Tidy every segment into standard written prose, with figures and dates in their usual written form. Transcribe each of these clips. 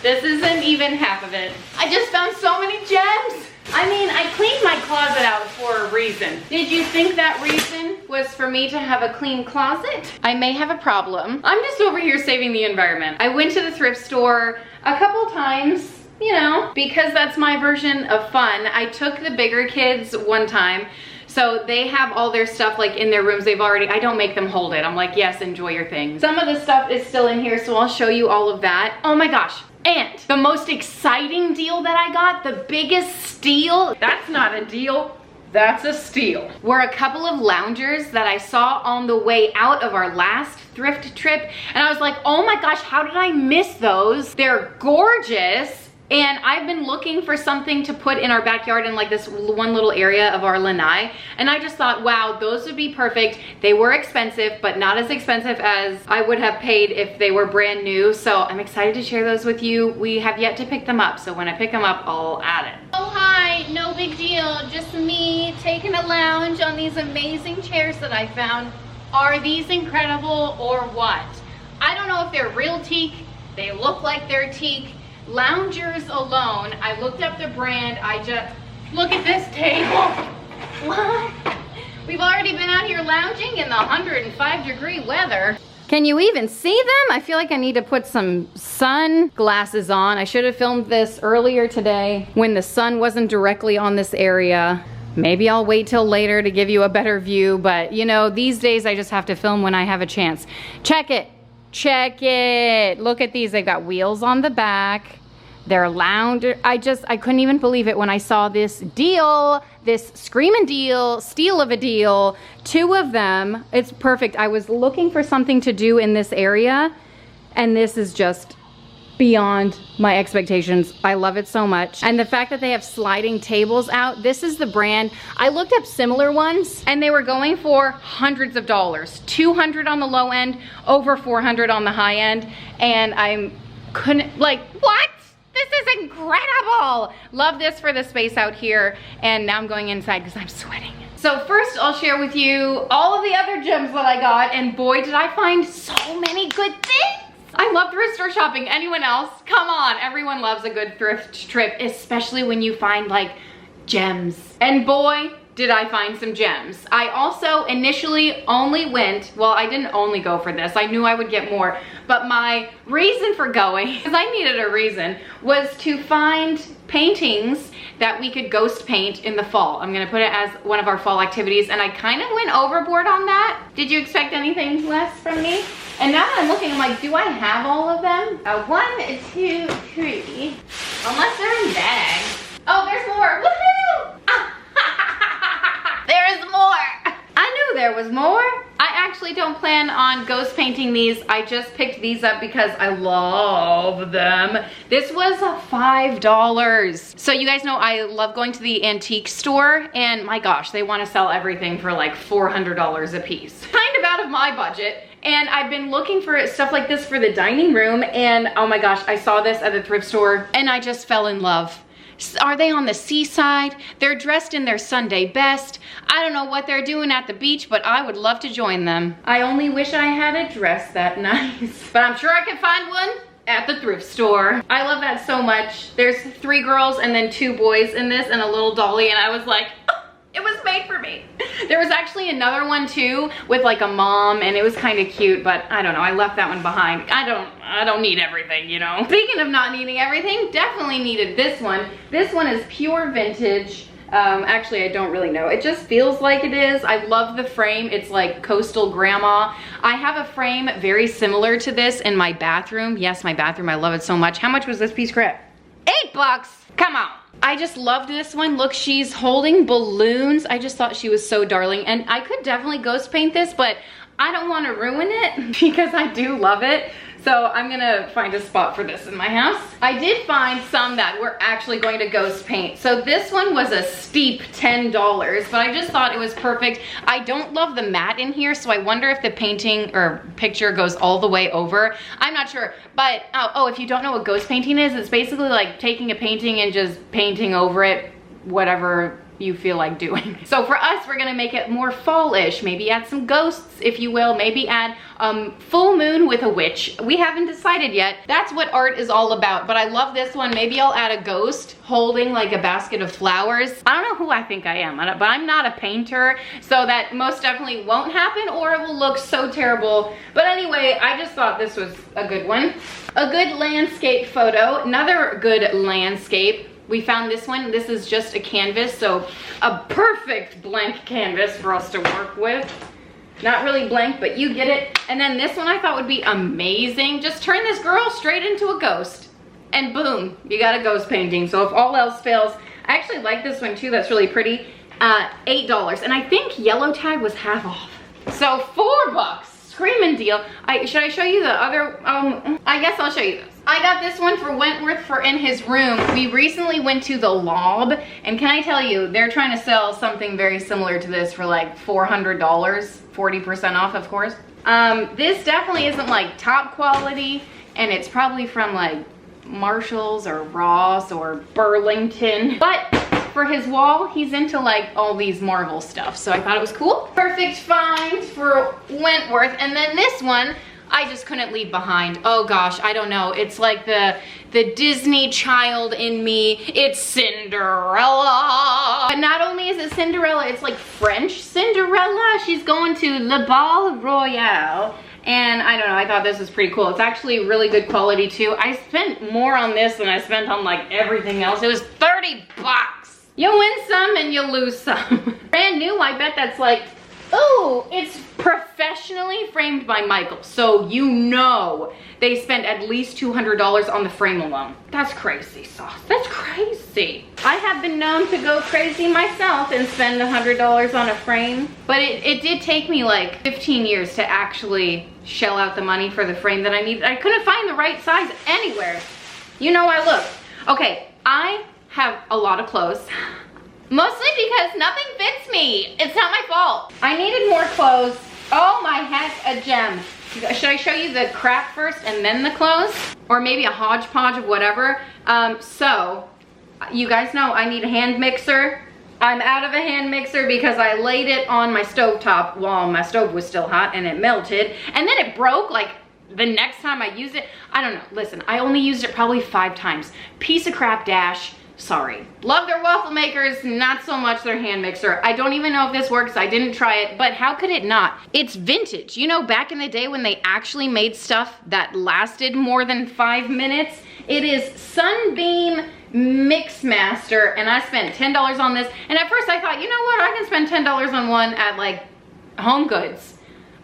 This isn't even half of it. I just found so many gems. I mean, I cleaned my closet out for a reason. Did you think that reason was for me to have a clean closet? I may have a problem. I'm just over here saving the environment. I went to the thrift store a couple times, you know, because that's my version of fun. I took the bigger kids one time. So they have all their stuff like in their rooms. I don't make them hold it. I'm like, yes, enjoy your things. Some of the stuff is still in here, so I'll show you all of that. Oh my gosh. And the most exciting deal that I got, the biggest steal, that's not a deal, that's a steal, were a couple of loungers that I saw on the way out of our last thrift trip. And I was like, oh my gosh, how did I miss those? They're gorgeous. And I've been looking for something to put in our backyard in like this one little area of our lanai. And I just thought, wow, those would be perfect. They were expensive, but not as expensive as I would have paid if they were brand new. So I'm excited to share those with you. We have yet to pick them up. So when I pick them up, I'll add it. Oh, hi, no big deal. Just me taking a lounge on these amazing chairs that I found. Are these incredible or what? I don't know if they're real teak. They look like they're teak. Loungers alone, I looked up the brand. Look at this table. What? We've already been out here lounging in the 105-degree weather. Can you even see them? I feel like I need to put some sunglasses on. I should have filmed this earlier today when the sun wasn't directly on this area. Maybe I'll wait till later to give you a better view, but you know, these days I just have to film when I have a chance. Check it. Check it. Look at these. They've got wheels on the back. They're lounger. I couldn't even believe it when I saw this deal, this screaming deal, steal of a deal. 2 of them. It's perfect. I was looking for something to do in this area, and this is just beyond my expectations. I love it so much. And the fact that they have sliding tables out, this is the brand. I looked up similar ones and they were going for hundreds of dollars. $200 on the low end, over $400 on the high end. And I couldn't, like, what? This is incredible. Love this for the space out here. And now I'm going inside because I'm sweating. So first I'll share with you all of the other gems that I got, and boy, did I find so many good things. I love thrift store shopping. Anyone else? Come on, everyone loves a good thrift trip, especially when you find like gems. And boy, did I find some gems. I also initially only went, well, I didn't only go for this. I knew I would get more, but my reason for going, because I needed a reason, was to find paintings that we could ghost paint in the fall. I'm gonna put it as one of our fall activities, and I kind of went overboard on that. Did you expect anything less from me? And now that I'm looking, I'm like, do I have all of them? 1, 2, 3, unless they're in bags. Oh, there's more, woohoo! There is more. I knew there was more. I actually don't plan on ghost painting these. I just picked these up because I love them. This was $5. So you guys know I love going to the antique store, and my gosh, they want to sell everything for like $400 a piece. Kind of out of my budget. And I've been looking for stuff like this for the dining room, and oh my gosh, I saw this at the thrift store and I just fell in love. Are they on the seaside? They're dressed in their Sunday best. I don't know what they're doing at the beach, but I would love to join them. I only wish I had a dress that nice, but I'm sure I could find one at the thrift store. I love that so much. There's 3 girls and then 2 boys in this and a little dolly, and I was like, oh, it was made for me. There was actually another one too with like a mom, and it was kind of cute, but I don't know, I left that one behind. I don't need everything, you know. Speaking of not needing everything, definitely needed this one. This one is pure vintage. Actually, I don't really know. It just feels like it is. I love the frame. It's like coastal grandma. I have a frame very similar to this in my bathroom. Yes, my bathroom. I love it so much. How much was this piece of crap? $8. Come on. I just loved this one. Look, she's holding balloons. I just thought she was so darling. And I could definitely ghost paint this, but I don't want to ruin it because I do love it. So I'm gonna find a spot for this in my house. I did find some that we're actually going to ghost paint. So this one was a steep $10, but I just thought it was perfect. I don't love the matte in here, so I wonder if the painting or picture goes all the way over. I'm not sure, but oh, if you don't know what ghost painting is, it's basically like taking a painting and just painting over it, whatever you feel like doing. So for us, we're gonna make it more fall-ish. Maybe add some ghosts, if you will. Maybe add full moon with a witch. We haven't decided yet. That's what art is all about. But I love this one. Maybe I'll add a ghost holding like a basket of flowers. I don't know who I think I am, but I'm not a painter, so that most definitely won't happen, or it will look so terrible. But anyway, I just thought this was a good one. A good landscape photo. Another good landscape. We found this one. This is just a canvas, so a perfect blank canvas for us to work with. Not really blank, but you get it. And then this one I thought would be amazing. Just turn this girl straight into a ghost, and boom, you got a ghost painting. So if all else fails, I actually like this one too. That's really pretty. $8, and I think yellow tag was half off. So $4. Screaming deal. Should I show you the other? I guess I'll show you this. I got this one for Wentworth for in his room. We recently went to the Lob, and can I tell you, they're trying to sell something very similar to this for like $400, 40% off, of course. This definitely isn't like top quality, and it's probably from like Marshall's or Ross or Burlington, but for his wall, he's into like all these Marvel stuff, so I thought it was cool. Perfect find for Wentworth. And then this one, I just couldn't leave behind. Oh gosh, I don't know. It's like the Disney child in me. It's Cinderella. But not only is it Cinderella, it's like French Cinderella. She's going to Le Bal Royale. And I don't know, I thought this was pretty cool. It's actually really good quality too. I spent more on this than I spent on like everything else. It was $30. You win some and you lose some. Brand new, I bet that's like, oh, it's professionally framed by Michael. So you know they spent at least $200 on the frame alone. That's crazy sauce, that's crazy. I have been known to go crazy myself and spend $100 on a frame, but it did take me like 15 years to actually shell out the money for the frame that I needed. I couldn't find the right size anywhere. You know, I looked. Okay, I have a lot of clothes, mostly because nothing fits me. It's not my fault. I needed more clothes. Oh my heck, a gem. Should I show you the crap first and then the clothes? Or maybe a hodgepodge of whatever. So you guys know I need a hand mixer. I'm out of a hand mixer because I laid it on my stovetop while my stove was still hot and it melted, and then it broke like the next time I used it. I don't know, listen, I only used it probably 5 times. Piece of crap, Dash. Sorry. Love their waffle makers, not so much their hand mixer. I don't even know if this works. I didn't try it, but how could it not? It's vintage. You know, back in the day when they actually made stuff that lasted more than 5 minutes. It is Sunbeam Mixmaster, and I spent $10 on this. And at first I thought, you know what? I can spend $10 on one at like Home Goods.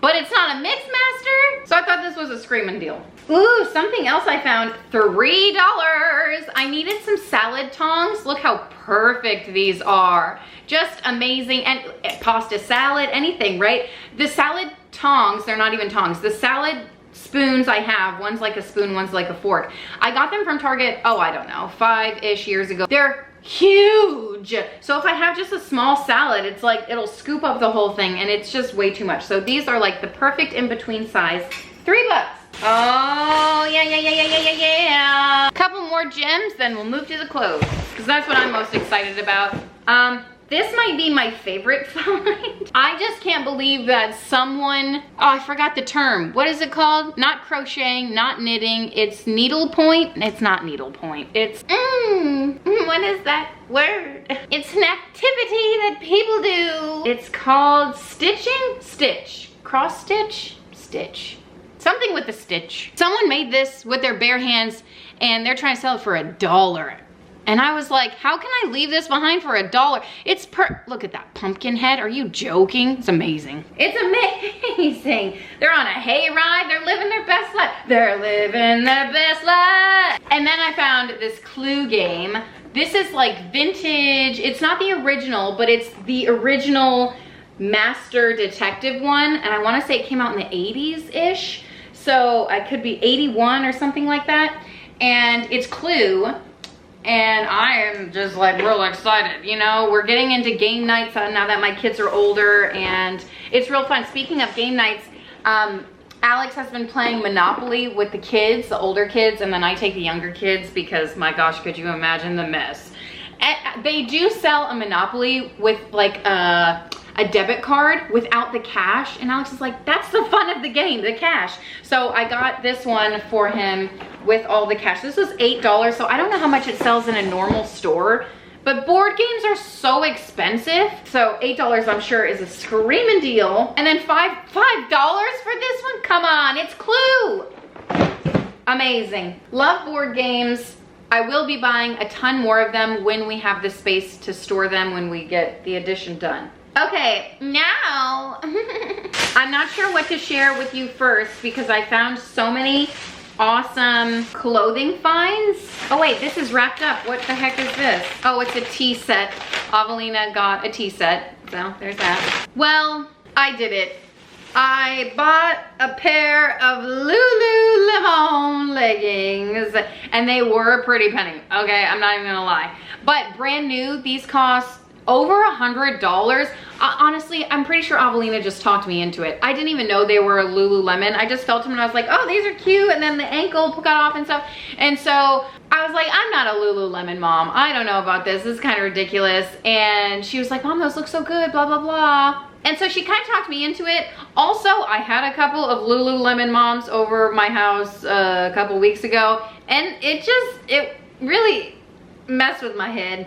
But it's not a Mixmaster, so I thought this was a screaming deal. Ooh, something else I found, $3. I needed some salad tongs. Look how perfect these are. Just amazing. And pasta salad, anything, right? The salad tongs, they're not even tongs. The salad spoons I have, one's like a spoon, one's like a fork. I got them from Target, oh, I don't know, 5-ish years ago. They're huge. So if I have just a small salad, it's like it'll scoop up the whole thing, and it's just way too much. So these are like the perfect in-between size. $3. Oh, yeah. Couple more gems, then we'll move to the clothes, because that's what I'm most excited about. This might be my favorite find. I just can't believe that someone, oh, I forgot the term. What is it called? Not crocheting, not knitting. It's needlepoint. It's not needlepoint. It's, what is that word? It's an activity that people do. It's called stitching, stitch, cross stitch, stitch. Something with the stitch. Someone made this with their bare hands and they're trying to sell it for $1. And I was like, how can I leave this behind for $1? It's look at that pumpkin head. Are you joking? It's amazing. It's amazing. They're on a hayride. They're living their best life. They're living their best life. And then I found this Clue game. This is like vintage. It's not the original, but it's the original Master Detective one. And I want to say it came out in the 80s-ish. So I could be 81 or something like that. And it's Clue. And I am just like real excited. You know, we're getting into game nights now that my kids are older, and it's real fun. Speaking of game nights, Alex has been playing Monopoly with the kids, the older kids, and then I take the younger kids because my gosh, could you imagine the mess? And they do sell a Monopoly with like a debit card without the cash, and Alex is like, that's the fun of the game, the cash. So I got this one for him with all the cash. This was $8, so I don't know how much it sells in a normal store, but board games are so expensive. So $8 I'm sure is a screaming deal. And then $5 for this one? Come on, it's Clue. Amazing. Love board games. I will be buying a ton more of them when we have the space to store them when we get the addition done. Okay, now I'm not sure what to share with you first because I found so many awesome clothing finds. Oh wait, this is wrapped up. What the heck is this? Oh, it's a tea set. Avelina got a tea set, so there's that. Well, I did it. I bought a pair of Lululemon leggings, and they were a pretty penny. Okay, I'm not even gonna lie. But brand new, these cost over $100. Honestly, I'm pretty sure Avelina just talked me into it. I didn't even know they were a Lululemon. I just felt them and I was like, oh, these are cute. And then the ankle got off and stuff. And so I was like, I'm not a Lululemon mom. I don't know about this. This is kind of ridiculous. And she was like, Mom, those look so good, blah, blah, blah. And so she kind of talked me into it. Also, I had a couple of Lululemon moms over my house a couple weeks ago. And it really messed with my head.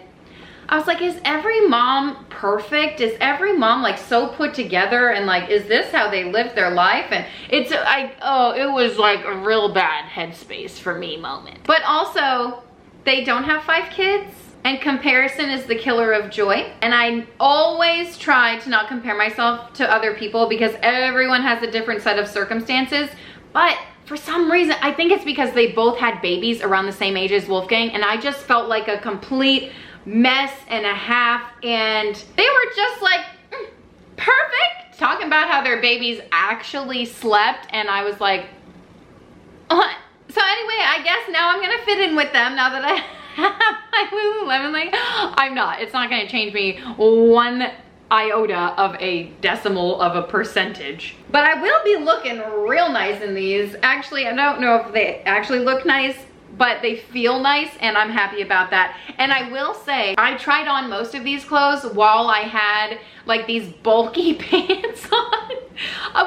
I was like, is every mom perfect? Is every mom like so put together, and like, is this how they live their life? And it was like a real bad headspace for me moment. But also, they don't have 5 kids, and comparison is the killer of joy. And I always try to not compare myself to other people because everyone has a different set of circumstances. But for some reason, I think it's because they both had babies around the same age as Wolfgang, and I just felt like a complete mess and a half, and they were just like perfect, talking about how their babies actually slept, and I was like, what? So anyway, I guess now I'm gonna fit in with them now that I have my Lululemon. Like, I'm not. It's not gonna change me 1 iota of a decimal of a percentage. But I will be looking real nice in these. Actually, I don't know if they actually look nice, but they feel nice, and I'm happy about that. And I will say, I tried on most of these clothes while I had like these bulky pants on. I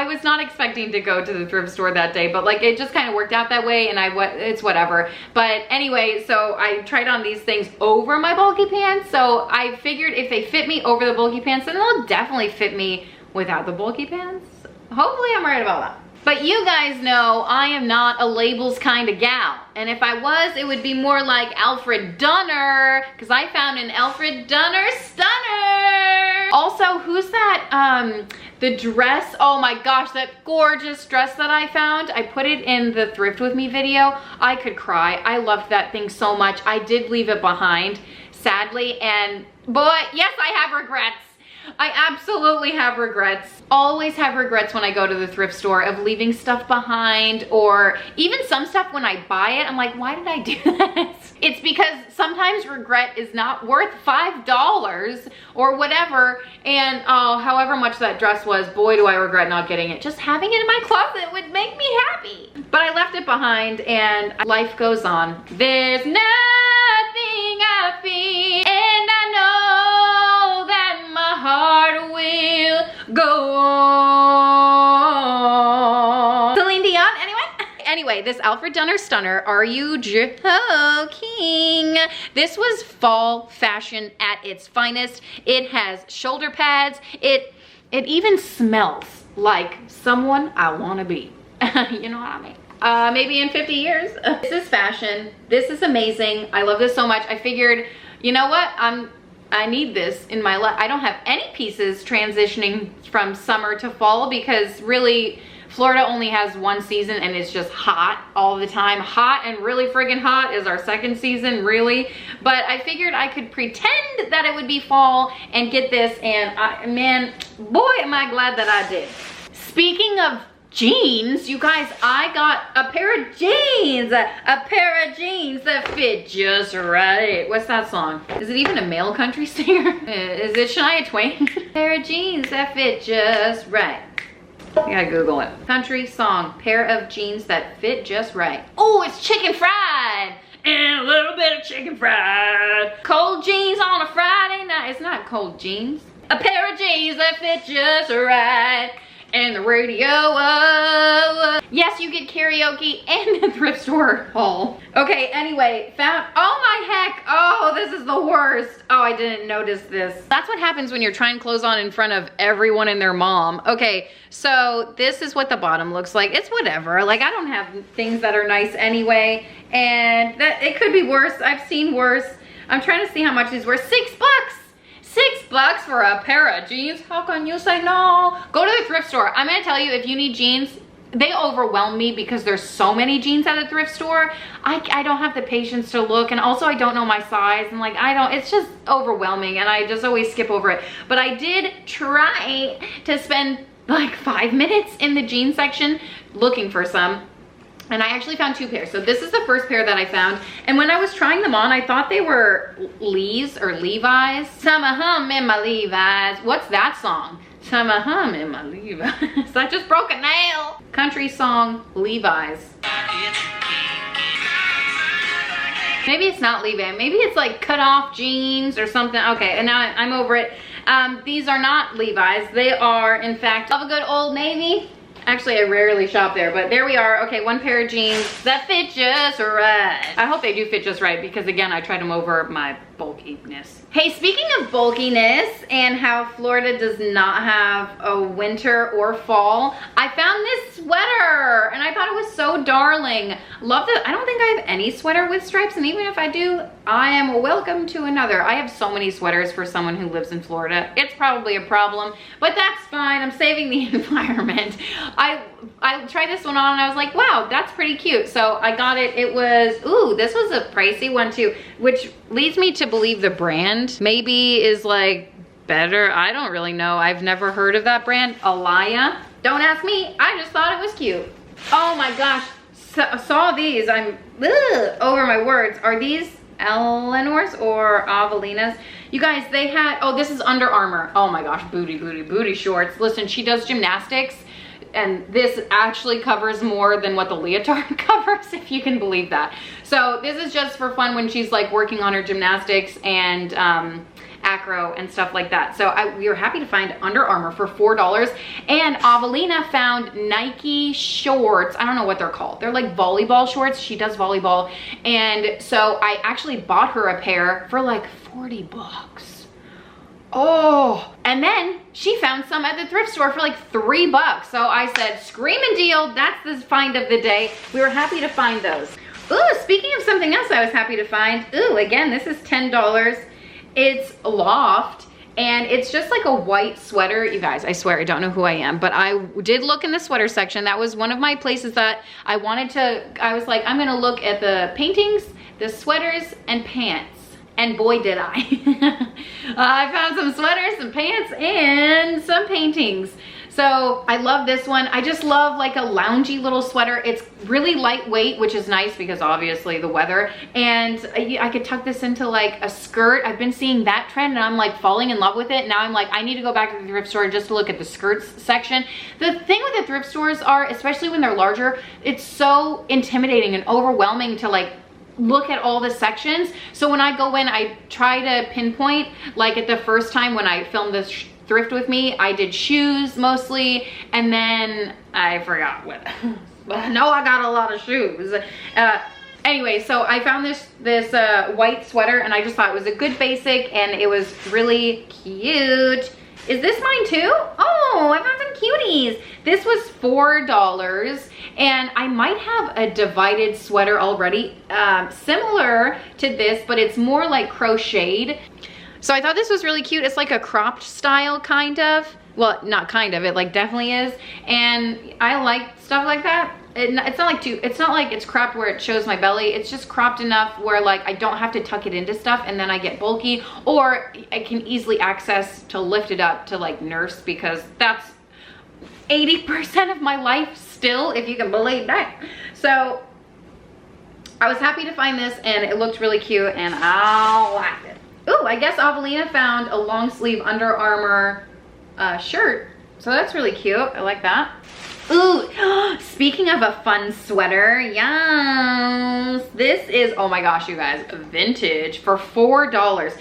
was not expecting to go to the thrift store that day, but like it just kind of worked out that way, and it's whatever. But anyway, so I tried on these things over my bulky pants, so I figured if they fit me over the bulky pants, then they'll definitely fit me without the bulky pants. Hopefully I'm right about that. But you guys know I am not a labels kind of gal. And if I was, it would be more like Alfred Dunner, because I found an Alfred Dunner stunner. Also, who's that, the dress, oh my gosh, that gorgeous dress that I found. I put it in the Thrift With Me video. I could cry. I loved that thing so much. I did leave it behind, sadly, and boy, yes, I have regrets. I absolutely have regrets. Always have regrets when I go to the thrift store of leaving stuff behind, or even some stuff when I buy it, I'm like, why did I do this? It's because sometimes regret is not worth $5 or whatever, and oh, however much that dress was, boy do I regret not getting it. Just having it in my closet would make me happy. But I left it behind, and life goes on. There's nothing I fear, and I know that my heart will go on. Celine Dion, anyway, this Alfred Dunner stunner, are you joking? This was fall fashion at its finest. It has shoulder pads. It even smells like someone I want to be. You know what I mean? Maybe in 50 years. This is fashion. This is amazing. I love this so much. I figured, you know what? I need this in my life. I don't have any pieces transitioning from summer to fall because really Florida only has one season and it's just hot all the time. Hot and really friggin' hot is our second season, really. But I figured I could pretend that it would be fall and get this, and man, boy, am I glad that I did. Speaking of jeans, you guys, I got a pair of jeans that fit just right. What's that song? Is it even a male country singer? Is it Shania Twain? Pair of jeans that fit just right. I gotta Google it. Country song, pair of jeans that fit just right. Oh, it's chicken fried and a little bit of chicken fried. Cold jeans on a Friday night. It's not cold jeans. A pair of jeans that fit just right. And the radio, yes, you get karaoke and the thrift store haul. Okay, anyway, found, oh my heck, oh, this is the worst. Oh, I didn't notice this. That's what happens when you're trying clothes on in front of everyone and their mom. Okay, so this is what the bottom looks like. It's whatever, like I don't have things that are nice anyway, and that it could be worse. I've seen worse. I'm trying to see how much these were. $6. $6 for a pair of jeans? How can you say no? Go to the thrift store. I'm gonna tell you, if you need jeans, they overwhelm me because there's so many jeans at the thrift store. I don't have the patience to look, and also I don't know my size, and like it's just overwhelming, and I just always skip over it. But I did try to spend like 5 minutes in the jean section looking for some. And I actually found 2 pairs. So this is the first pair that I found. And when I was trying them on, I thought they were Lee's or Levi's. Summer hum in my Levi's. What's that song? Summer hum in my Levi's. I just broke a nail. Country song, Levi's. Maybe it's not Levi. Maybe it's like cut off jeans or something. Okay, and now I'm over it. These are not Levi's. They are, in fact, of a good Old Navy. Actually, I rarely shop there, but there we are. Okay, 1 pair of jeans that fit just right. I hope they do fit just right because, again, I tried them over my bulkiness. Hey, speaking of bulkiness and how Florida does not have a winter or fall, I found this sweater and I thought it was so darling. Love it. I don't think I have any sweater with stripes, and even if I do, I am welcome to another. I have so many sweaters for someone who lives in Florida. It's probably a problem, but that's fine. I'm saving the environment. I tried this one on and I was like, wow, that's pretty cute. So I got it. It was, ooh, this was a pricey one too, which leads me to believe the brand maybe is like better. I don't really know. I've never heard of that brand. Alaya. Don't ask me. I just thought it was cute. Oh my gosh. Saw these. I'm over my words. Are these Eleanor's or Avelinas? You guys, they had, oh, this is Under Armour. Oh my gosh, booty shorts. Listen, she does gymnastics, and this actually covers more than what the leotard covers, if you can believe that. So this is just for fun when she's like working on her gymnastics and acro and stuff like that. So we were happy to find Under Armour for $4. And Avelina found Nike shorts. I don't know what they're called. They're like volleyball shorts. She does volleyball. And so I actually bought her a pair for like 40 bucks. Oh, and then she found some at the thrift store for like $3. So I said, screaming deal, that's the find of the day. We were happy to find those. Ooh, speaking of something else I was happy to find. Ooh, again, this is $10. It's Loft, and it's just like a white sweater. You guys, I swear, I don't know who I am, but I did look in the sweater section. That was one of my places that I wanted to, I was like, I'm gonna look at the paintings, the sweaters, and pants. And boy, did I. I found some sweaters, some pants, and some paintings. So I love this one. I just love like a loungy little sweater. It's really lightweight, which is nice because obviously the weather. And I could tuck this into like a skirt. I've been seeing that trend and I'm like falling in love with it. Now I'm like, I need to go back to the thrift store just to look at the skirts section. The thing with the thrift stores are, especially when they're larger, it's so intimidating and overwhelming to like look at all the sections. So when I go in, I try to pinpoint, like at the first time when I filmed this Thrift With Me, I did shoes mostly, and then I forgot what, but I know I got a lot of shoes. Anyway, so I found this white sweater and I just thought it was a good basic and it was really cute. Is this mine too? Oh, I found some cuties. This was $4 and I might have a divided sweater already, similar to this, but it's more like crocheted. So I thought this was really cute. It's like a cropped style kind of. Well, not kind of, it like definitely is. And I like stuff like that. It's not like it's cropped where it shows my belly. It's just cropped enough where like I don't have to tuck it into stuff and then I get bulky, or I can easily access to lift it up to like nurse, because that's 80% of my life still, if you can believe that. So I was happy to find this and it looked really cute and I liked it. Ooh, I guess Avelina found a long sleeve Under Armour shirt. So that's really cute. I like that. Ooh, speaking of a fun sweater, yes. This is, oh my gosh, you guys, vintage for $4.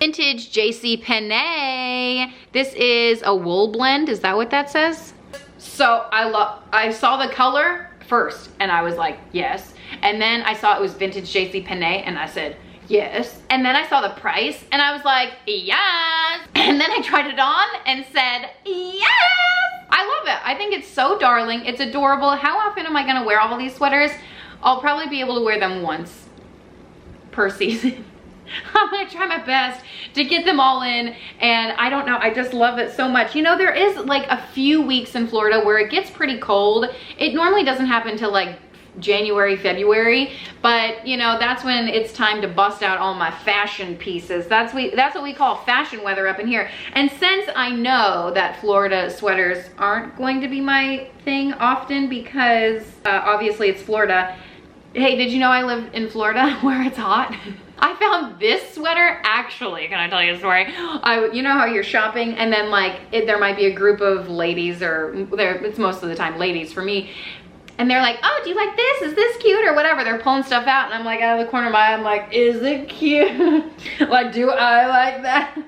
Vintage JC Penney. This is a wool blend. Is that what that says? So I saw the color first and I was like, yes. And then I saw it was vintage JC Penney and I said, yes. And then I saw the price and I was like, yes. And then I tried it on and said, yes. I love it. I think it's so darling. It's adorable. How often am I gonna wear all of these sweaters? I'll probably be able to wear them once per season. I'm gonna try my best to get them all in, and I don't know, I just love it so much. You know, there is like a few weeks in Florida where it gets pretty cold. It normally doesn't happen till like January, February, but you know, that's when it's time to bust out all my fashion pieces. That's what we call fashion weather up in here. And since I know that Florida sweaters aren't going to be my thing often because obviously it's Florida. Hey, did you know I live in Florida where it's hot? I found this sweater, actually, can I tell you a story? You know how you're shopping and then like there might be a group of ladies, or it's most of the time ladies for me, and they're like, oh, do you like this? Is this cute? Or whatever. They're pulling stuff out and I'm like, out of the corner of my eye, I'm like, is it cute? Like, do I like that?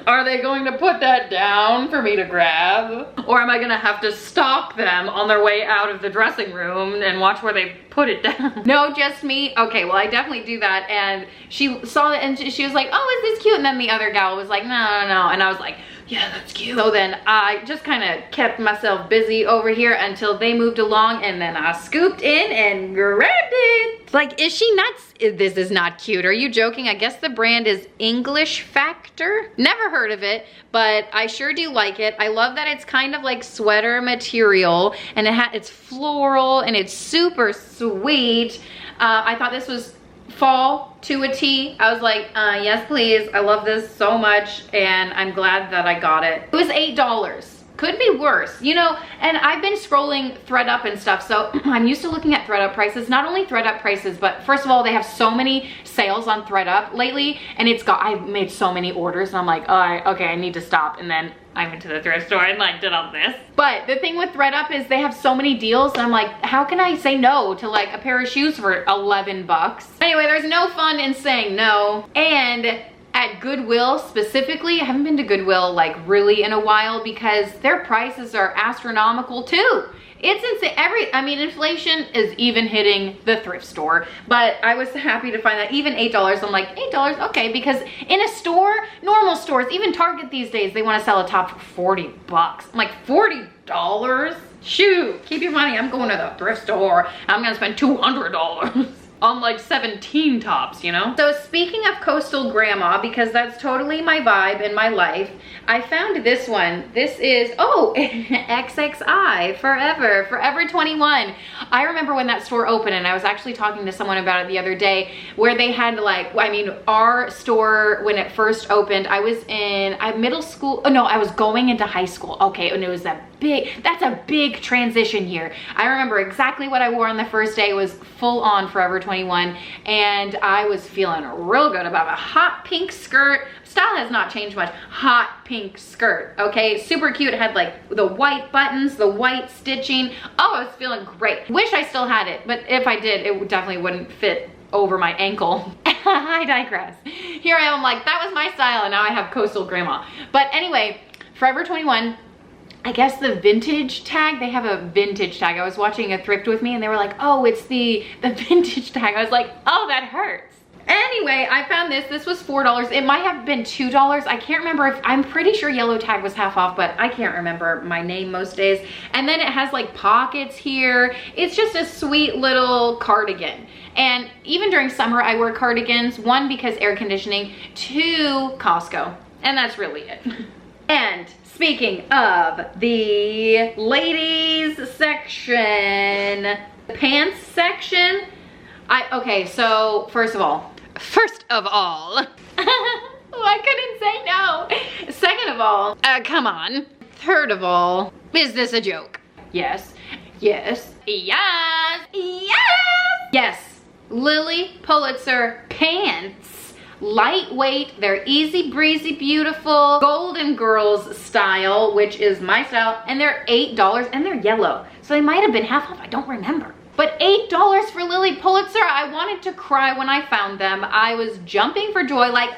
Are they going to put that down for me to grab? Or am I gonna have to stop them on their way out of the dressing room and watch where they put it down? No, just me? Okay, well, I definitely do that. And she saw it and she was like, oh, is this cute? And then the other gal was like, no, no, no. And I was like, yeah, that's cute. So then I just kind of kept myself busy over here until they moved along, and then I scooped in and grabbed it. Like, is she nuts? This is not cute. Are you joking? I guess the brand is English Factor. Never heard of it, but I sure do like it. I love that it's kind of like sweater material, and it's floral and it's super sweet. I thought this was fall to a T. I was like, yes please, I love this so much, and I'm glad that I got it. It was $8. Could be worse, you know, and I've been scrolling ThredUp and stuff, so I'm used to looking at ThredUp prices. Not only ThredUp prices, but first of all, they have so many sales on ThredUp lately, and I've made so many orders, and I'm like, oh, okay, I need to stop. And then I went to the thrift store and like did all this. But the thing with ThredUp is they have so many deals, and I'm like, how can I say no to like a pair of shoes for 11 bucks? Anyway, there's no fun in saying no. And at Goodwill specifically, I haven't been to Goodwill like really in a while because their prices are astronomical too. It's insane. I mean, inflation is even hitting the thrift store, but I was happy to find that even $8. I'm like, $8, okay, because in a store, normal stores, even Target these days, they want to sell a top for 40 bucks. I'm like, $40? Shoot, keep your money. I'm going to the thrift store. I'm gonna spend $200 on like 17 tops, you know? So speaking of coastal grandma, because that's totally my vibe in my life, I found this one. This is, oh, XXI, Forever 21. I remember when that store opened, and I was actually talking to someone about it the other day, where they had like, I mean, our store, when it first opened, I was in middle school. Oh no, I was going into high school. Okay, and it was that's a big transition year. I remember exactly what I wore on the first day. It was full on Forever 21, and I was feeling real good about a hot pink skirt. Style has not changed much. Hot pink skirt, okay? Super cute. It had like the white buttons, the white stitching. Oh, I was feeling great. Wish I still had it, but if I did, it definitely wouldn't fit over my ankle. I digress. Here I am, like, that was my style, and now I have coastal grandma. But anyway, Forever 21, I guess the vintage tag, they have a vintage tag. I was watching a Thrift With Me, and they were like, oh, it's the vintage tag. I was like, oh, that hurts. Anyway, I found this. This was $4. It might have been $2. I can't remember. I'm pretty sure yellow tag was half off, but I can't remember my name most days. And then it has like pockets here. It's just a sweet little cardigan. And even during summer, I wear cardigans. One, because air conditioning. Two, Costco. And that's really it. And speaking of the ladies section, pants section, okay, so first of all, I couldn't say no. Second of all, come on. Third of all, is this a joke? Yes, yes, yes, yes, yes. Lily Pulitzer pants. Lightweight, they're easy breezy, beautiful, Golden Girls style, which is my style, and they're $8 and they're yellow. So they might have been half off, I don't remember. But $8 for Lily Pulitzer, I wanted to cry when I found them. I was jumping for joy like,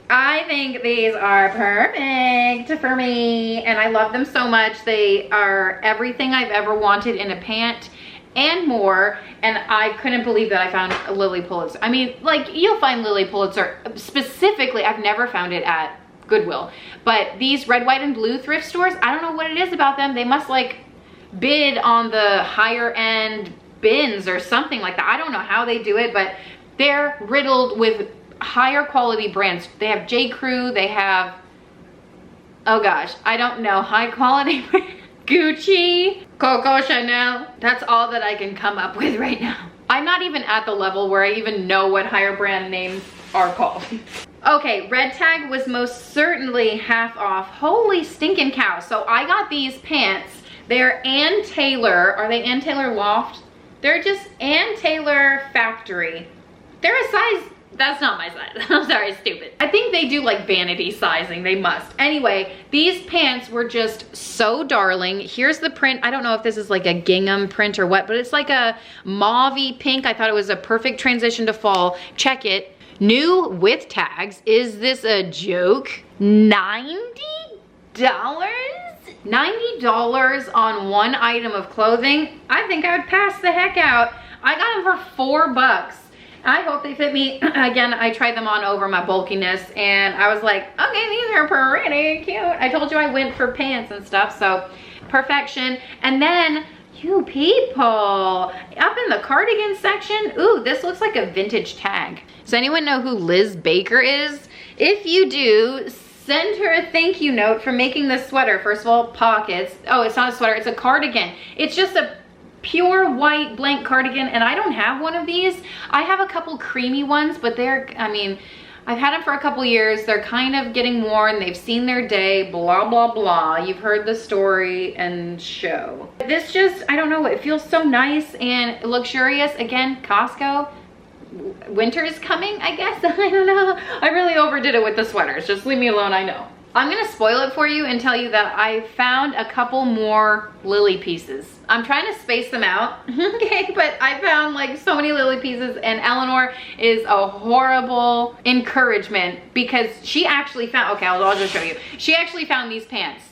I think these are perfect for me, and I love them so much. They are everything I've ever wanted in a pant and more, and I couldn't believe that I found a Lily Pulitzer. I mean, like, you'll find Lily Pulitzer, specifically, I've never found it at Goodwill, but these red, white, and blue thrift stores, I don't know what it is about them. They must like bid on the higher end bins or something like that. I don't know how they do it, but they're riddled with higher quality brands. They have J. Crew, they have, oh gosh, I don't know, high quality Gucci, Coco Chanel. That's all that I can come up with right now. I'm not even at the level where I even know what higher brand names are called. Okay, red tag was most certainly half off. Holy stinking cow. So I got these pants. They're Ann Taylor. Are they Ann Taylor Loft? They're just Ann Taylor Factory. They're a size, that's not my size. I'm sorry, stupid. I think they do like vanity sizing, they must. Anyway, these pants were just so darling. Here's the print. I don't know if this is like a gingham print or what, but it's like a mauve-y pink. I thought it was a perfect transition to fall. Check it. New with tags. Is this a joke? $90? $90 on one item of clothing? I think I would pass the heck out. I got them for $4. I hope they fit me. Again, I tried them on over my bulkiness and I was like, okay, these are pretty cute. I told you I went for pants and stuff, so perfection. And then, you people, up in the cardigan section, ooh, this looks like a vintage tag. Does anyone know who Liz Baker is? If you do, send her a thank you note for making this sweater. First of all, pockets. Oh, it's not a sweater, it's a cardigan. It's just a pure white blank cardigan, and I don't have one of these. I have a couple creamy ones, but they're, I mean, I've had them for a couple years. They're kind of getting worn. They've seen their day, blah, blah, blah. You've heard the story and show. This just, I don't know, it feels so nice and luxurious. Again, Costco. Winter is coming, I guess. I don't know. I really overdid it with the sweaters. Just leave me alone, I know. I'm gonna spoil it for you and tell you that I found a couple more Lily pieces. I'm trying to space them out, okay, but I found like so many Lily pieces, and Eleanor is a horrible encouragement because she actually found, okay, I'll just show you. She actually found these pants.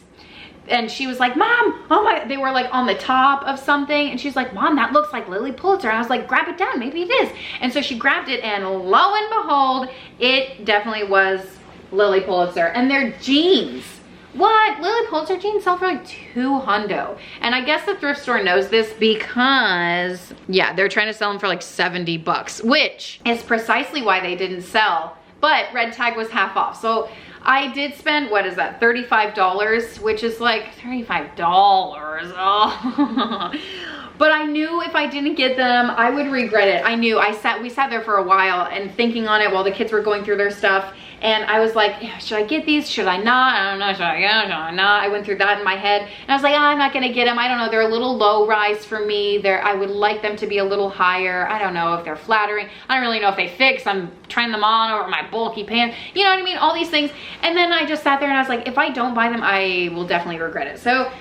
And she was like, Mom, oh my, they were like on the top of something. And she's like, Mom, that looks like Lily Pulitzer. And I was like, grab it down, maybe it is. And so she grabbed it, and lo and behold, it definitely was Lily Pulitzer. And they're jeans. What? Lily Pulitzer jeans sell for like $200. And I guess the thrift store knows this because, yeah, they're trying to sell them for like $70, which is precisely why they didn't sell. But red tag was half off. So I did spend, what is that, $35, which is like $35. Oh. But I knew if I didn't get them, I would regret it. I knew. We sat there for a while and thinking on it while the kids were going through their stuff. And I was like, should I get these? Should I not? I don't know. Should I get them? Should I not? I went through that in my head. And I was like, oh, I'm not going to get them. I don't know. They're a little low rise for me. I would like them to be a little higher. I don't know if they're flattering. I don't really know if they fit, 'cause I'm trying them on over my bulky pants. You know what I mean? All these things. And then I just sat there and I was like, if I don't buy them, I will definitely regret it. So,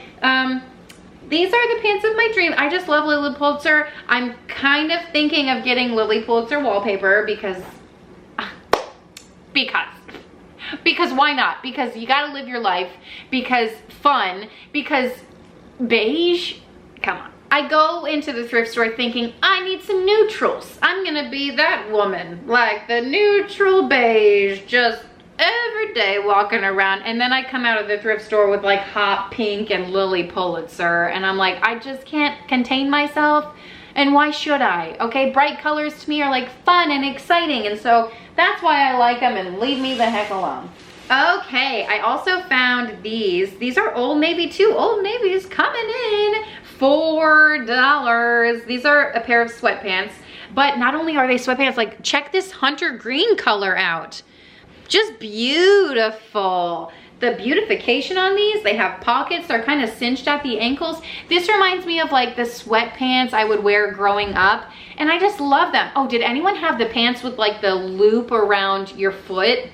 these are the pants of my dream. I just love Lily Pulitzer. I'm kind of thinking of getting Lily Pulitzer wallpaper because why not? Because you gotta live your life, because fun, because beige, come on. I go into the thrift store thinking I need some neutrals. I'm gonna be that woman, like the neutral beige, just every day walking around. And then I come out of the thrift store with like hot pink and Lily Pulitzer, and I'm like, I just can't contain myself. And why should I? Okay, bright colors to me are like fun and exciting, and so that's why I like them, and leave me the heck alone. Okay, I also found these. These are Old Navy too. Old Navy's coming in. $4. These are a pair of sweatpants, but not only are they sweatpants, like check this hunter green color out. Just beautiful. The beautification on these, they have pockets, they're kind of cinched at the ankles. This reminds me of like the sweatpants I would wear growing up, and I just love them. Oh, did anyone have the pants with like the loop around your foot?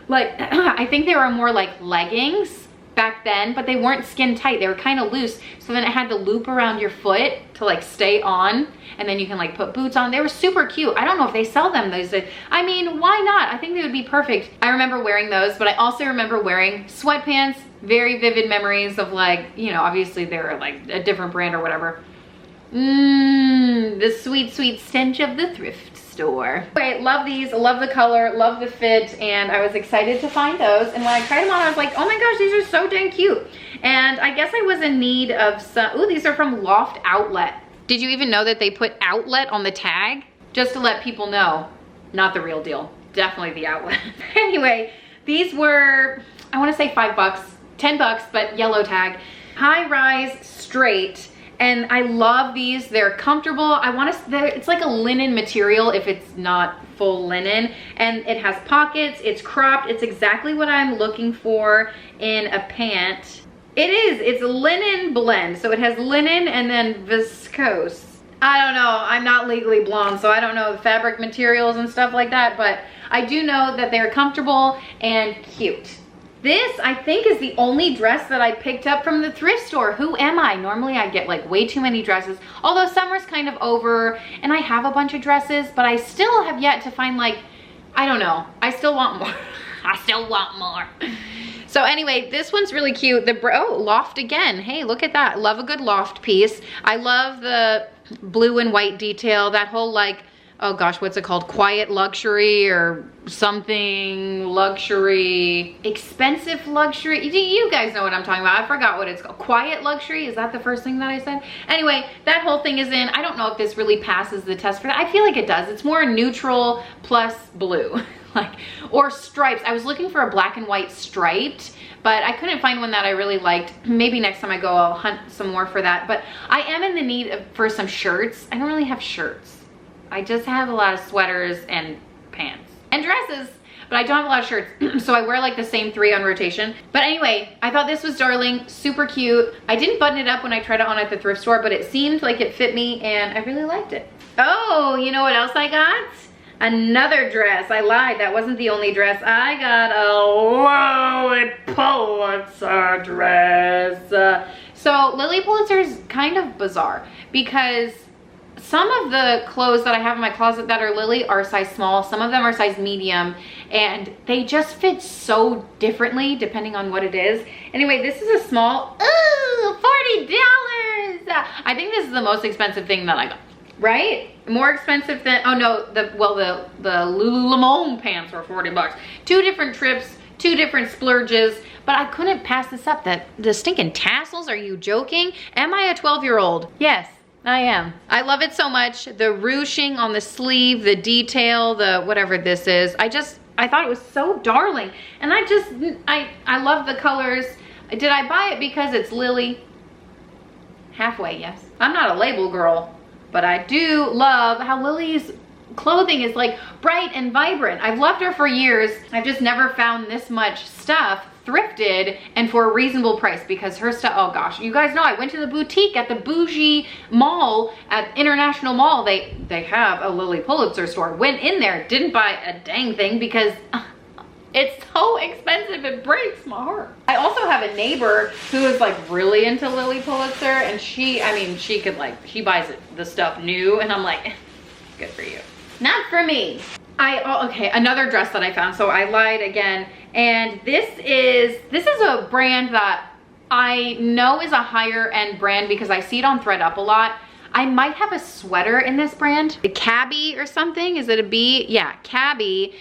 Like, I think they were more like leggings back then, but they weren't skin tight. They were kind of loose. So then it had the loop around your foot to like stay on, and then you can like put boots on. They were super cute. I don't know if they sell them those days. I mean, why not? I think they would be perfect. I remember wearing those, but I also remember wearing sweatpants. Very vivid memories of like, you know, obviously they were like a different brand or whatever. The sweet, sweet stench of the thrift store. Okay, love these, love the color, love the fit, and I was excited to find those. And when I tried them on, I was like, oh my gosh, these are so dang cute. And I guess I was in need of some, ooh, these are from Loft Outlet. Did you even know that they put outlet on the tag? Just to let people know, not the real deal, definitely the outlet. Anyway, these were, I wanna say $5, $10, but yellow tag, high rise, straight. And I love these. They're comfortable. It's like a linen material if it's not full linen. And it has pockets, it's cropped. It's exactly what I'm looking for in a pant. It is, it's a linen blend. So it has linen and then viscose. I don't know, I'm not legally blonde, so I don't know the fabric materials and stuff like that, but I do know that they're comfortable and cute. This, I think, is the only dress that I picked up from the thrift store. Who am I? Normally I get like way too many dresses, although summer's kind of over and I have a bunch of dresses, but I still have yet to find like, I don't know, I still want more. I still want more. So anyway, this one's really cute. Oh, loft again. Hey, look at that. Love a good loft piece. I love the blue and white detail, that whole like, oh gosh, what's it called? Quiet luxury or something luxury, expensive luxury. You guys know what I'm talking about. I forgot what it's called. Quiet luxury, is that the first thing that I said? Anyway, that whole thing is in. I don't know if this really passes the test for that. I feel like it does. It's more neutral plus blue, like, or stripes. I was looking for a black and white striped, but I couldn't find one that I really liked. Maybe next time I go, I'll hunt some more for that. But I am in the need for some shirts. I don't really have shirts. I just have a lot of sweaters and pants and dresses, but I don't have a lot of shirts. So I wear like the same 3 on rotation. But anyway, I thought this was darling, super cute. I didn't button it up when I tried it on at the thrift store, but it seemed like it fit me and I really liked it. Oh, you know what else I got? Another dress. I lied, that wasn't the only dress. I got a Lily Pulitzer dress. So Lily Pulitzer's kind of bizarre because some of the clothes that I have in my closet that are Lily are size small, some of them are size medium, and they just fit so differently depending on what it is. Anyway, this is a small, ooh, $40. I think this is the most expensive thing that I got, right? More expensive than, oh no, the Lululemon pants were $40. 2 different trips, 2 different splurges, but I couldn't pass this up. The stinking tassels, are you joking? Am I a 12-year-old? Yes. I am. I love it so much. The ruching on the sleeve, the detail, the whatever this is. I thought it was so darling. And I love the colors. Did I buy it because it's Lily? Halfway, yes. I'm not a label girl, but I do love how Lily's clothing is like bright and vibrant. I've loved her for years. I've just never found this much stuff thrifted and for a reasonable price because her stuff, oh gosh, you guys know I went to the boutique at the bougie mall at International Mall. They have a Lily Pulitzer store. Went in there, didn't buy a dang thing because it's so expensive, it breaks my heart. I also have a neighbor who is like really into Lily Pulitzer, and she buys the stuff new, and I'm like, good for you. Not for me. Okay, another dress that I found. So I lied again. And this is a brand that I know is a higher end brand because I see it on ThredUp a lot. I might have a sweater in this brand. The Cabby or something, is it a B? Yeah, Cabby.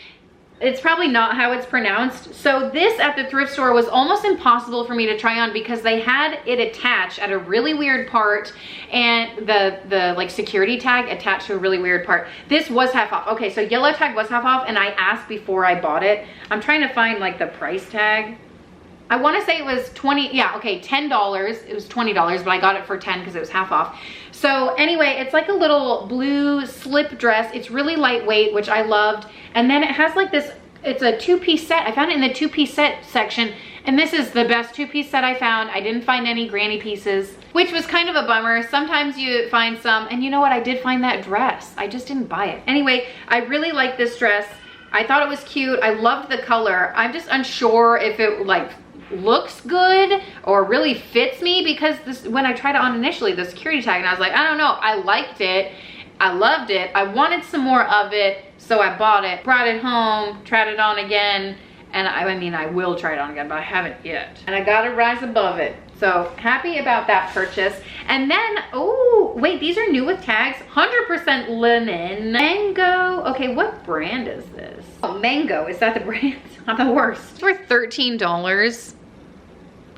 It's probably not how it's pronounced. So this at the thrift store was almost impossible for me to try on because they had it attached at a really weird part, and the like security tag attached to a really weird part. This was half off. Okay, so yellow tag was half off, and I asked before I bought it. I'm trying to find like the price tag. I want to say it was 20, yeah, okay, $10. It was $20, but I got it for 10 because it was half off. So anyway, it's like a little blue slip dress. It's really lightweight, which I loved. And then it has like this, it's a two-piece set. I found it in the two-piece set section, and this is the best two-piece set I found. I didn't find any granny pieces, which was kind of a bummer. Sometimes you find some, and you know what? I did find that dress. I just didn't buy it. Anyway, I really like this dress. I thought it was cute. I loved the color. I'm just unsure if it like looks good or really fits me, because this, when I tried it on initially, the security tag, and I was like, I don't know, I liked it, I loved it, I wanted some more of it, so I bought it, brought it home, tried it on again, and I mean, I will try it on again, but I haven't yet, and I gotta rise above it. So happy about that purchase. And then, oh wait, these are new with tags, 100% linen. Mango. Okay, what brand is this? Oh, Mango, is that the brand? Not the worst. It's worth $13.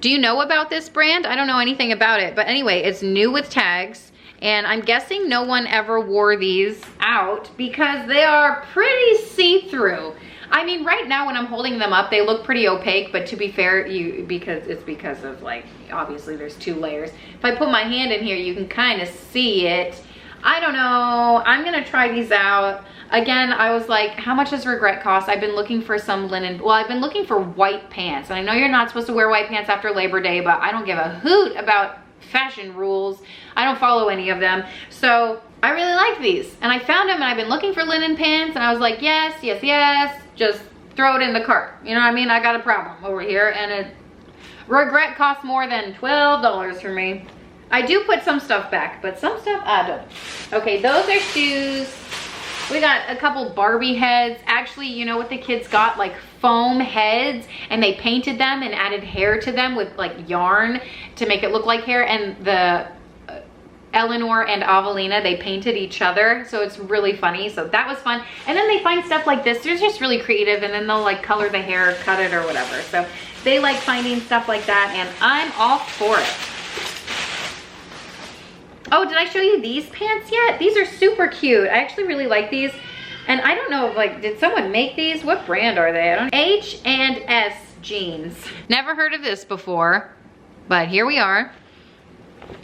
Do you know about this brand? I don't know anything about it, but anyway, it's new with tags, and I'm guessing no one ever wore these out because they are pretty see-through. I mean, right now when I'm holding them up, they look pretty opaque, but to be fair, because of like, obviously there's two layers. If I put my hand in here, you can kind of see it. I don't know, I'm gonna try these out. Again, I was like, how much does regret cost? I've been looking for some linen, well, I've been looking for white pants. And I know you're not supposed to wear white pants after Labor Day, but I don't give a hoot about fashion rules. I don't follow any of them. So I really like these, and I found them, and I've been looking for linen pants, and I was like, yes, yes, yes, just throw it in the cart. You know what I mean? I got a problem over here, and it regret costs more than $12 for me. I do put some stuff back, but some stuff I don't. Okay, those are shoes. We got a couple Barbie heads. Actually, you know what the kids got? Like foam heads, and they painted them and added hair to them with like yarn to make it look like hair. And the Eleanor and Avelina, they painted each other, so it's really funny. So that was fun. And then they find stuff like this. They're just really creative, and then they'll like color the hair, cut it or whatever. So they like finding stuff like that, and I'm all for it. Oh, did I show you these pants yet? These are super cute. I actually really like these. And I don't know if like, did someone make these? What brand are they? I don't know. H&S jeans. Never heard of this before, but here we are.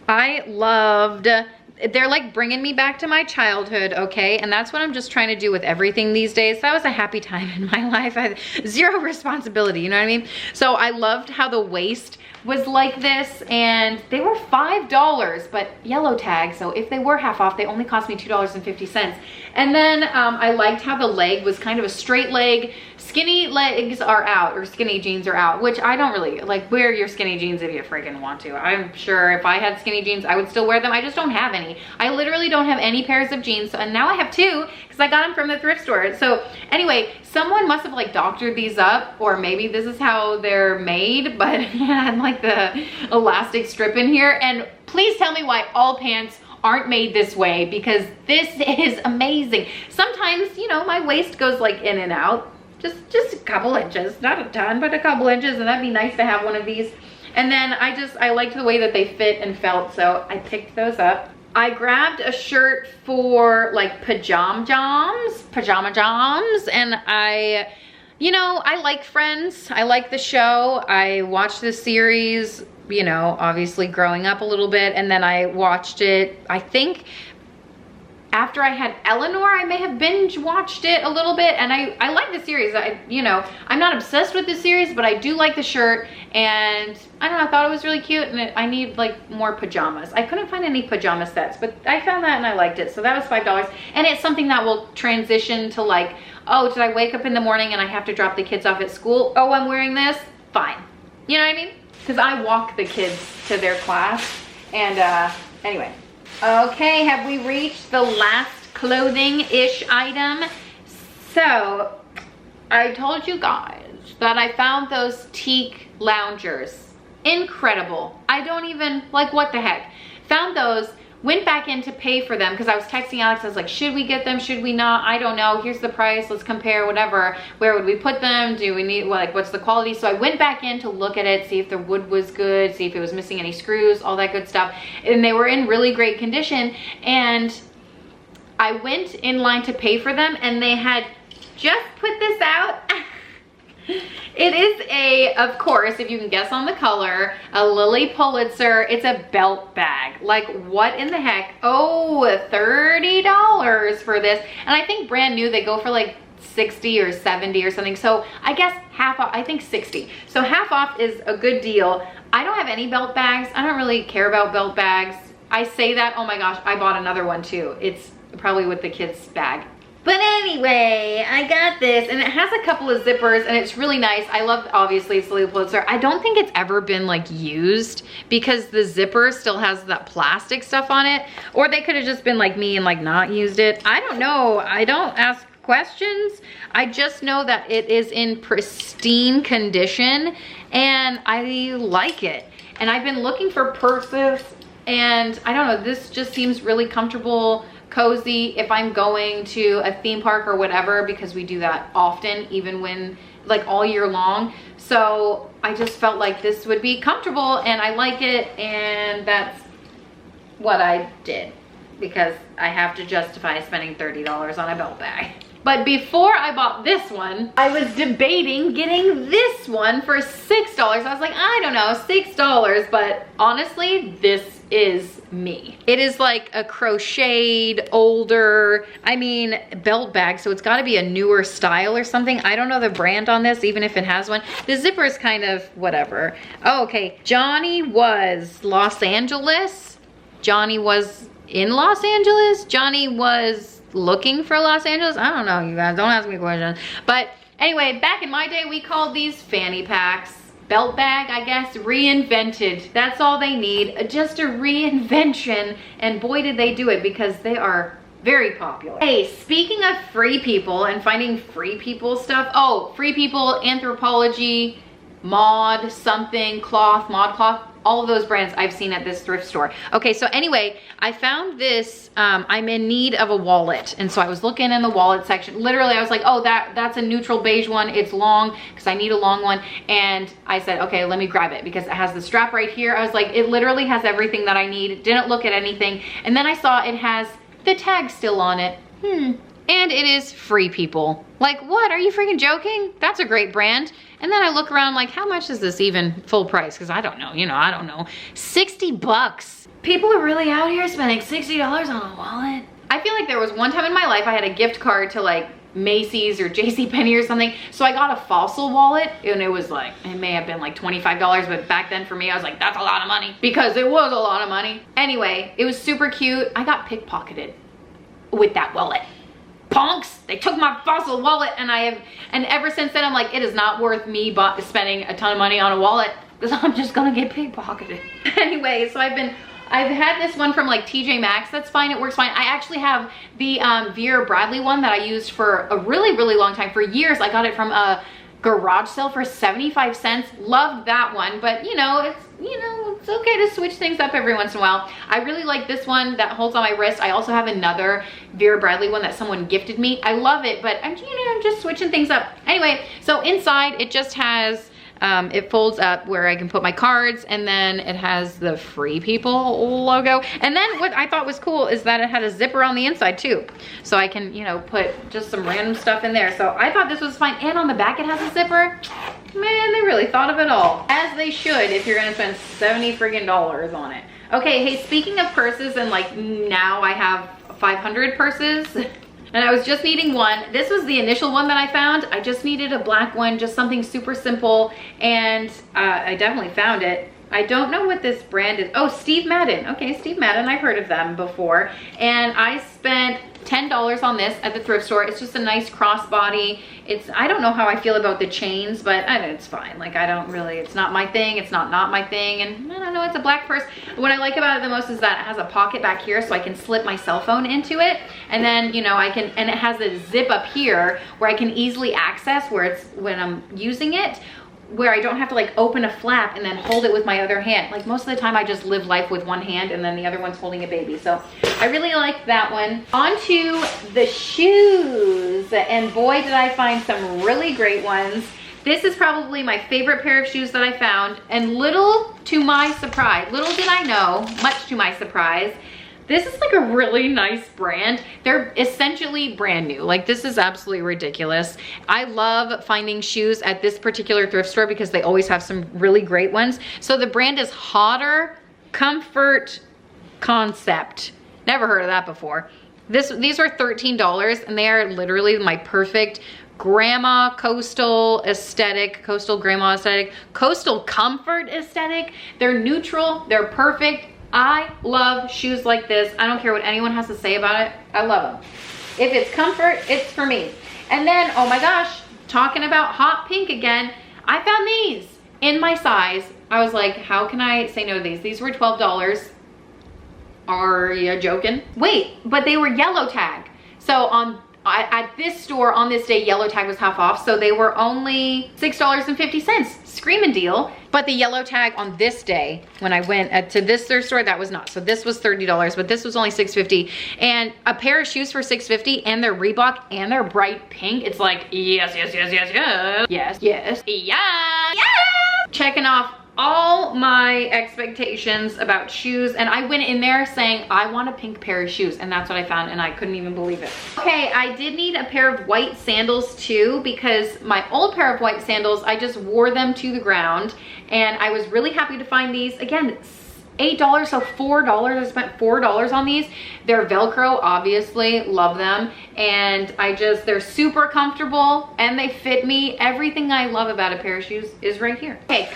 I loved, they're like bringing me back to my childhood, okay? And that's what I'm just trying to do with everything these days. That was a happy time in my life. I had zero responsibility, you know what I mean? So I loved how the waist was like this, and they were $5, but yellow tag, so if they were half off, they only cost me $2.50. And then I liked how the leg was kind of a straight leg. Skinny legs are out, or skinny jeans are out, which I don't really like. Wear your skinny jeans if you freaking want to. I'm sure if I had skinny jeans, I would still wear them. I just don't have any. I literally don't have any pairs of jeans, and now I have two because I got them from the thrift store. So anyway, someone must have like doctored these up, or maybe this is how they're made, but it had like the elastic strip in here. And please tell me why all pants aren't made this way, because this is amazing. Sometimes, you know, my waist goes like in and out. Just a couple inches, not a ton, but a couple inches, and that'd be nice to have one of these. And then I liked the way that they fit and felt, so I picked those up. I grabbed a shirt for like pajama joms, and you know, I like Friends. I like the show. I watched the series, you know, obviously growing up a little bit, and then I watched it, I think, after I had Eleanor. I may have binge watched it a little bit, and I like the series. You know, I'm not obsessed with the series, but I do like the shirt, and I don't know, I thought it was really cute, and I need like more pajamas. I couldn't find any pajama sets, but I found that and I liked it, so that was $5. And it's something that will transition to like, oh, did I wake up in the morning and I have to drop the kids off at school? Oh, I'm wearing this? Fine. You know what I mean? Because I walk the kids to their class, and anyway. Okay, have we reached the last clothing-ish item? So, I told you guys that I found those teak loungers. Incredible. I don't even, like, what the heck. Found those, went back in to pay for them because I was texting Alex. I was like, should we get them? Should we not? I don't know. Here's the price. Let's compare, whatever. Where would we put them? Do we need, like, what's the quality? So I went back in to look at it, see if the wood was good, see if it was missing any screws, all that good stuff. And they were in really great condition. And I went in line to pay for them, and they had just put this out. It is a, of course, if you can guess on the color, a Lily Pulitzer. It's a belt bag. Like, what in the heck? Oh, $30 for this. And I think brand new, they go for like 60 or 70 or something. So I guess half off, I think 60. So half off is a good deal. I don't have any belt bags. I don't really care about belt bags. I say that, oh my gosh, I bought another one too. It's probably with the kids' bag. But anyway, I got this, and it has a couple of zippers, and it's really nice. I love, obviously, it's Lily Pulitzer. I don't think it's ever been like used because the zipper still has that plastic stuff on it. Or they could have just been like me and like not used it. I don't know. I don't ask questions. I just know that it is in pristine condition, and I like it. And I've been looking for purses, and I don't know, this just seems really comfortable, cozy if I'm going to a theme park or whatever, because we do that often, even when like all year long. So I just felt like this would be comfortable, and I like it, and that's what I did because I have to justify spending $30 on a belt bag. But before I bought this one, I was debating getting this one for $6. I was like, I don't know, $6, but honestly, this is me. It is like a crocheted, older, I mean, belt bag, so it's gotta be a newer style or something. I don't know the brand on this, even if it has one. The zipper is kind of whatever. Oh, okay, Johnny was Los Angeles. Johnny was in Los Angeles. Johnny was looking for Los Angeles. I don't know, you guys, don't ask me questions. But anyway, back in my day, we called these fanny packs. Belt bag, I guess, reinvented. That's all they need, just a reinvention. And boy, did they do it, because they are very popular. Hey, speaking of free people and finding free people stuff. Oh, Free People, Anthropology, Mod something, Cloth, Mod Cloth. All of those brands I've seen at this thrift store. Okay, so anyway, I found this, I'm in need of a wallet. And so I was looking in the wallet section. Literally, I was like, oh, that's a neutral beige one. It's long, because I need a long one. And I said, okay, let me grab it, because it has the strap right here. I was like, it literally has everything that I need. Didn't look at anything. And then I saw it has the tag still on it. And it is Free People. Like, what? Are you freaking joking? That's a great brand. And then I look around like, how much is this even full price? Because I don't know, you know, I don't know. 60 bucks. People are really out here spending $60 on a wallet. I feel like there was one time in my life I had a gift card to like Macy's or JCPenney or something. So I got a Fossil wallet, and it was like, it may have been like $25, but back then for me, I was like, that's a lot of money, because it was a lot of money. Anyway, it was super cute. I got pickpocketed with that wallet. Punks, they took my Fossil wallet, and ever since then I'm like, it is not worth me spending a ton of money on a wallet, because I'm just gonna get pickpocketed. Anyway, so I've had this one from like TJ Maxx. That's fine, it works fine. I actually have the Vera Bradley one that I used for a really, really long time. For years, I got it from a garage sale for 75 cents. Loved that one, but you know, it's okay to switch things up every once in a while. I really like this one that holds on my wrist. I also have another Vera Bradley one that someone gifted me. I love it, but I'm just switching things up. Anyway, so inside it just has, it folds up where I can put my cards, and then it has the Free People logo. And then what I thought was cool is that it had a zipper on the inside too. So I can, you know, put just some random stuff in there. So I thought this was fine. And on the back it has a zipper. Man, they really thought of it all. As they should, if you're gonna spend 70 friggin' dollars on it. Okay, hey, speaking of purses, and like now I have 500 purses. And I was just needing one. This was the initial one that I found. I just needed a black one, just something super simple. And I definitely found it. I don't know what this brand is. Oh, Steve Madden. Okay, Steve Madden, I've heard of them before. And I spent $10 on this at the thrift store. It's just a nice crossbody. I don't know how I feel about the chains, but it's fine. Like, I don't really, it's not my thing. It's not my thing. And I don't know, it's a black purse. What I like about it the most is that it has a pocket back here, so I can slip my cell phone into it. And then, you know, and it has a zip up here where I can easily access when I'm using it. where I don't have to like open a flap and then hold it with my other hand. Like most of the time I just live life with one hand and then the other one's holding a baby. So I really like that one. On to the shoes, and boy did I find some really great ones. This is probably my favorite pair of shoes that I found, and little to my surprise, little did I know, much to my surprise, this is like a really nice brand. They're essentially brand new. Like this is absolutely ridiculous. I love finding shoes at this particular thrift store because they always have some really great ones. So the brand is Hotter Comfort Concept. Never heard of that before. These are $13 and they are literally my perfect grandma coastal aesthetic, coastal grandma aesthetic, coastal comfort aesthetic. They're neutral, they're perfect. I love shoes like this. I don't care what anyone has to say about it. I love them. If it's comfort, it's for me. And then, oh my gosh, talking about hot pink again, I found these in my size. I was like, how can I say no to these? These were $12. Are you joking? Wait, but they were yellow tag. So at this store on this day, yellow tag was half off. So they were only $6.50. Screaming deal. But the yellow tag on this day, when I went to this thrift store, that was not. So this was $30, but this was only $6.50. And a pair of shoes for $6.50 and they're Reebok and they're bright pink. It's like, yes, yes, yes, yes, yes. Yes, yes, yeah, yeah. Checking off all my expectations about shoes, and I went in there saying I want a pink pair of shoes, and that's what I found, and I couldn't even believe it. Okay, I did need a pair of white sandals too, because my old pair of white sandals, I just wore them to the ground, and I was really happy to find these. Again, $8, so $4. I spent $4 on these. They're Velcro, obviously, love them. And they're super comfortable and they fit me. Everything I love about a pair of shoes is right here. Okay,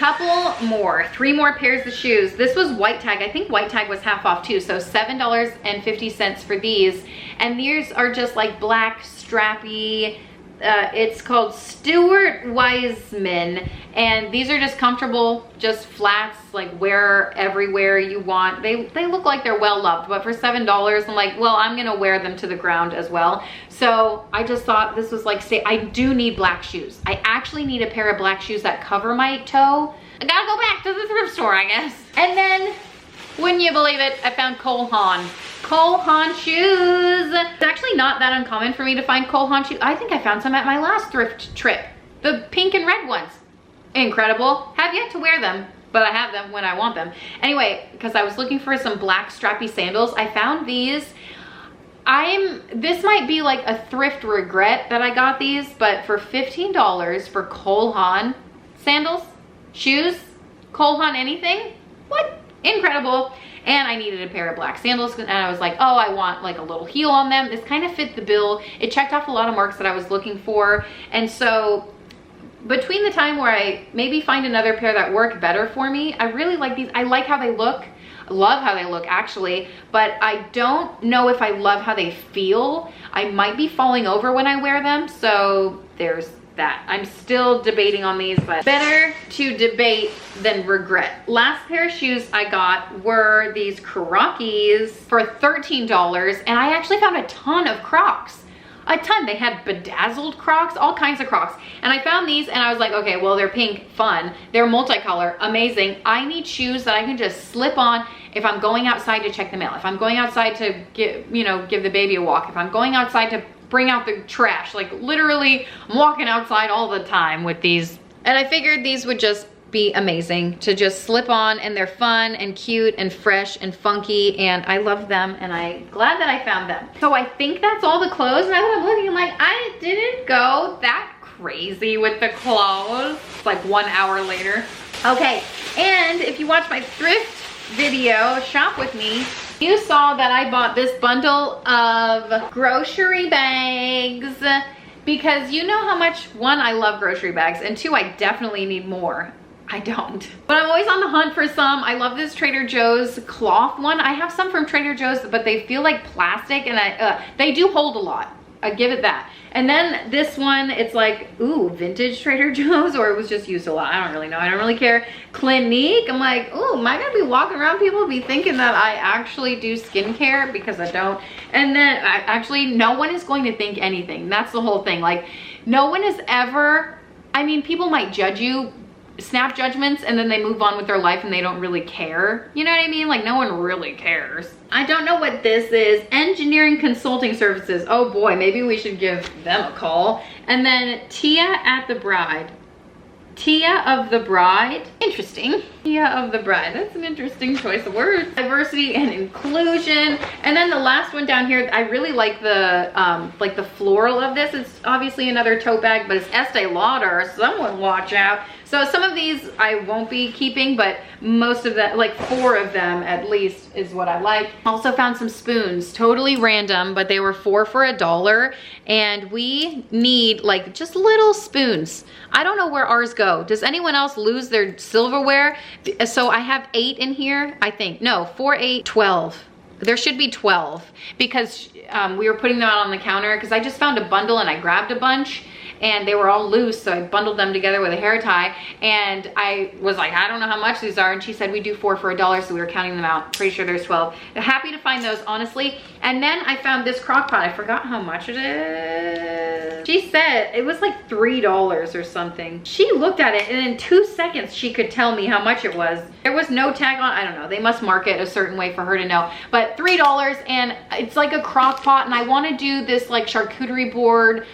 three more pairs of shoes. This was white tag. I think white tag was half off too. So $7.50 for these. And these are just like black strappy, it's called Stuart Weitzman, and these are just comfortable, just flats, like wear everywhere you want. They look like they're well loved, but for $7, I'm like, well, I'm gonna wear them to the ground as well. So I just thought this was like, I do need black shoes. I actually need a pair of black shoes that cover my toe. I gotta go back to the thrift store, I guess. And then, wouldn't you believe it, I found Cole Haan. Cole Haan shoes. It's actually not that uncommon for me to find Cole Haan shoes. I think I found some at my last thrift trip. The pink and red ones. Incredible. Have yet to wear them, but I have them when I want them. Anyway, because I was looking for some black strappy sandals, I found these. This might be like a thrift regret that I got these, but for $15 for Cole Haan sandals, shoes, Cole Haan anything, what? Incredible. And I needed a pair of black sandals, and I was like, oh, I want like a little heel on them. This kind of fit the bill. It checked off a lot of marks that I was looking for. And so between the time where I maybe find another pair that work better for me, I really like these. I like how they look. I love how they look actually, but I don't know if I love how they feel. I might be falling over when I wear them, so there's that. I'm still debating on these, but better to debate than regret. Last pair of shoes I got were these Crockies for $13, and I actually found a ton of Crocs. A ton. They had bedazzled Crocs, all kinds of Crocs. And I found these and I was like, okay, well, they're pink, fun. They're multicolor, amazing. I need shoes that I can just slip on if I'm going outside to check the mail, if I'm going outside to give the baby a walk, if I'm going outside to bring out the trash. Like literally, I'm walking outside all the time with these. And I figured these would just be amazing to just slip on, and they're fun and cute and fresh and funky, and I love them, and I'm glad that I found them. So I think that's all the clothes. Now that I'm looking, I'm like, I didn't go that crazy with the clothes. It's like 1 hour later. Okay, and if you watch my thrift video, shop with me, you saw that I bought this bundle of grocery bags because you know how much, one, I love grocery bags, and two, I definitely need more. I don't. But I'm always on the hunt for some. I love this Trader Joe's cloth one. I have some from Trader Joe's, but they feel like plastic, and they do hold a lot. I give it that. And then this one, it's like, ooh, vintage Trader Joe's, or it was just used a lot. I don't really know. I don't really care. Clinique, I'm like, ooh, am I gonna be walking around people be thinking that I actually do skincare? Because I don't. And then actually, no one is going to think anything. That's the whole thing. Like, no one is ever, I mean, people might judge you snap judgments and then they move on with their life and they don't really care. You know what I mean? Like no one really cares. I don't know what this is. Engineering consulting services. Oh boy, maybe we should give them a call. And then Tia at the Bride. Tia of the Bride. Interesting. Tia of the Bride. That's an interesting choice of words. Diversity and inclusion. And then the last one down here, I really like the floral of this. It's obviously another tote bag, but it's Estee Lauder. Someone watch out. So some of these I won't be keeping, but most of them, like 4 of them at least, is what I like. Also found some spoons, totally random, but they were 4 for $1. And we need like just little spoons. I don't know where ours go. Does anyone else lose their silverware? So I have 8 in here, I think. No, 4, 8, 12. There should be 12 because we were putting them out on the counter because I just found a bundle and I grabbed a bunch. And they were all loose, so I bundled them together with a hair tie. And I was like, I don't know how much these are. And she said, we do 4 for $1, so we were counting them out. Pretty sure there's 12. I'm happy to find those, honestly. And then I found this crock pot. I forgot how much it is. She said it was like $3 or something. She looked at it, and in 2 seconds, she could tell me how much it was. There was no tag on. I don't know. They must mark it a certain way for her to know. But $3, and it's like a crock pot. And I want to do this like charcuterie board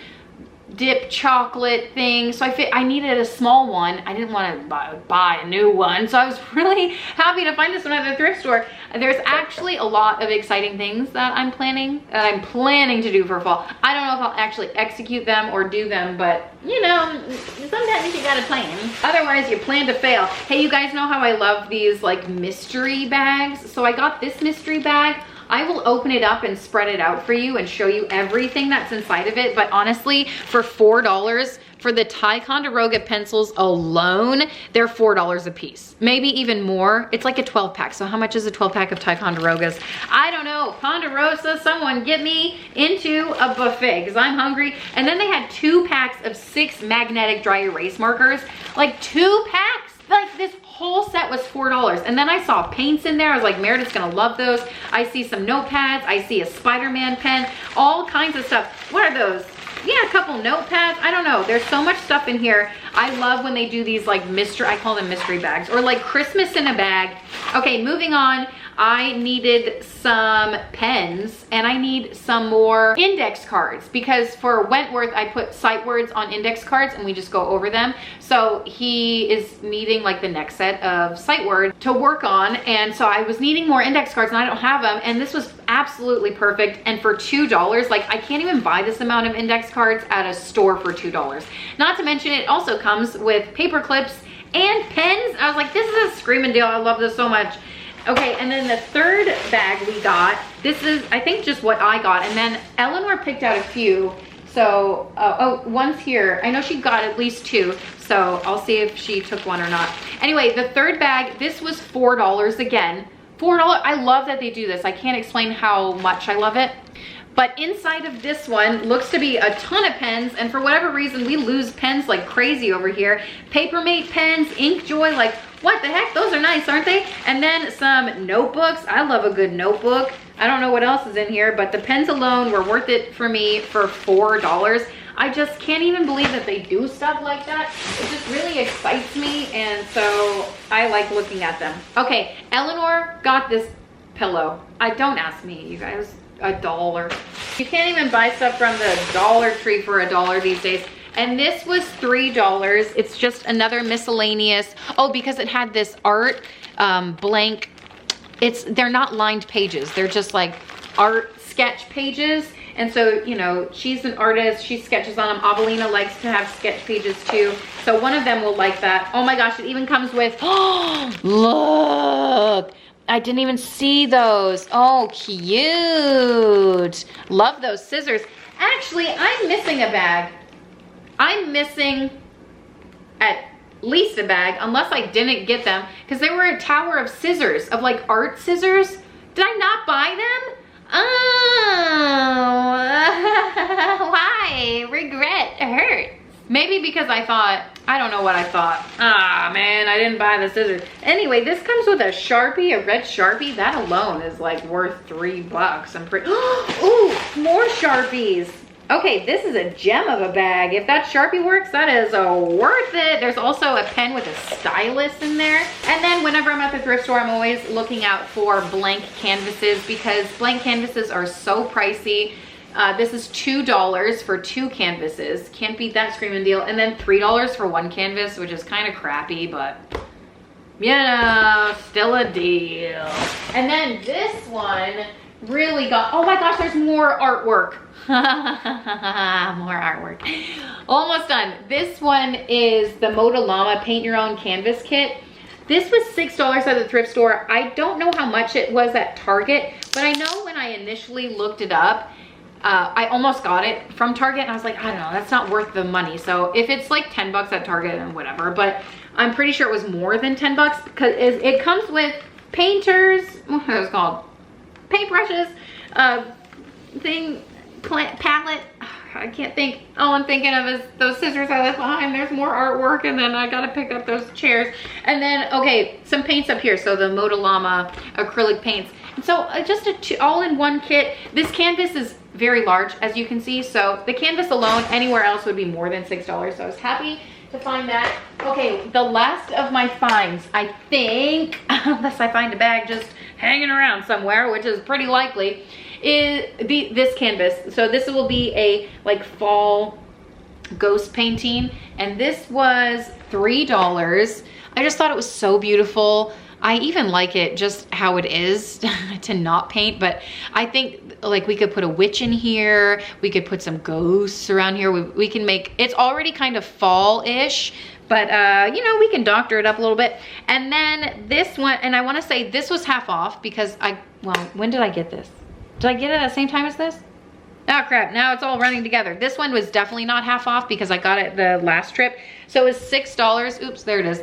dip chocolate thing, so I needed a small one. I didn't want to buy a new one, so I was really happy to find this one at the thrift store. There's actually a lot of exciting things that I'm planning to do for fall. I don't know if I'll actually execute them or do them, but you know, sometimes you gotta plan. Otherwise you plan to fail. Hey, you guys know how I love these like mystery bags? So I got this mystery bag. I will open it up and spread it out for you and show you everything that's inside of it. But honestly, for $4, for the Ticonderoga pencils alone, they're $4 a piece. Maybe even more. It's like a 12 pack. So how much is a 12 pack of Ticonderogas? I don't know. Ponderosa, someone get me into a buffet because I'm hungry. And then they had 2 packs of 6 magnetic dry erase markers. Like 2 packs. Like this whole set was $4. And then I saw paints in there. I was like, Meredith's gonna love those. I see some notepads. I see a Spider-Man pen, all kinds of stuff. What are those? Yeah, a couple notepads. I don't know. There's so much stuff in here. I love when they do these like I call them mystery bags, or like Christmas in a bag. Okay, moving on. I needed some pens and I need some more index cards because for Wentworth, I put sight words on index cards and we just go over them. So he is needing like the next set of sight words to work on. And so I was needing more index cards and I don't have them. And this was absolutely perfect. And for $2, like I can't even buy this amount of index cards at a store for $2. Not to mention it also comes with paper clips and pens. I was like, this is a screaming deal. I love this so much. Okay, and then the third bag we got, this is, I think, just what I got. And then Eleanor picked out a few. So, oh, one's here. I know she got at least 2. So I'll see if she took one or not. Anyway, the third bag, this was $4 again. $4. I love that they do this. I can't explain how much I love it. But inside of this one looks to be a ton of pens, and for whatever reason, we lose pens like crazy over here. Papermate pens, Inkjoy, like what the heck? Those are nice, aren't they? And then some notebooks. I love a good notebook. I don't know what else is in here, but the pens alone were worth it for me for $4. I just can't even believe that they do stuff like that. It just really excites me, and so I like looking at them. Okay, Eleanor got this pillow. Don't ask me, you guys. $1. You can't even buy stuff from the Dollar Tree for $1 these days. And this was $3. It's just another miscellaneous. Oh, because it had this art blank. They're not lined pages. They're just like art sketch pages. And so, you know, she's an artist. She sketches on them. Avelina likes to have sketch pages too. So one of them will like that. Oh my gosh, it even comes with, oh, look. I didn't even see those. Oh, cute. Love those scissors. Actually, I'm missing a bag. I'm missing at least a bag, unless I didn't get them, because they were a tower of scissors, of like art scissors. Did I not buy them? Oh, why? Regret hurts. Maybe because I thought, I don't know what I thought. Ah, man, I didn't buy the scissors. Anyway, this comes with a Sharpie, a red Sharpie. That alone is like worth $3. I'm pretty, ooh, more Sharpies. Okay, this is a gem of a bag. If that Sharpie works, that is worth it. There's also a pen with a stylus in there. And then whenever I'm at the thrift store, I'm always looking out for blank canvases because blank canvases are so pricey. This is $2 for 2 canvases. Can't beat that screaming deal. And then $3 for 1 canvas, which is kind of crappy, but you know, still a deal. And then this one really got, oh my gosh, there's more artwork. More artwork. Almost done. This one is the Modelama Paint Your Own Canvas Kit. This was $6 at the thrift store. I don't know how much it was at Target, but I know when I initially looked it up, I almost got it from Target and I was like, I don't know, that's not worth the money. So if it's like 10 bucks at Target, then whatever, but I'm pretty sure it was more than 10 bucks because it comes with painters, what is it called? Paintbrushes, palette. I can't think. All I'm thinking of is those scissors I left behind. There's more artwork, and then I gotta pick up those chairs. And then, okay, some paints up here. So the Modelama acrylic paints. And so just a all-in-one kit. This canvas is very large, as you can see. So the canvas alone, anywhere else would be more than $6. So I was happy to find that. Okay, the last of my finds, I think, unless I find a bag just hanging around somewhere, which is pretty likely, is this canvas. So this will be a like fall ghost painting, and this was $3. I just thought it was so beautiful. I even like it just how it is to not paint, but I think like we could put a witch in here. We could put some ghosts around here. We can make, it's already kind of fall-ish, but you know, we can doctor it up a little bit. And then this one, and I wanna say this was half off because well, when did I get this? Did I get it at the same time as this? Oh crap, now it's all running together. This one was definitely not half off because I got it the last trip. So it was $6, oops, there it is.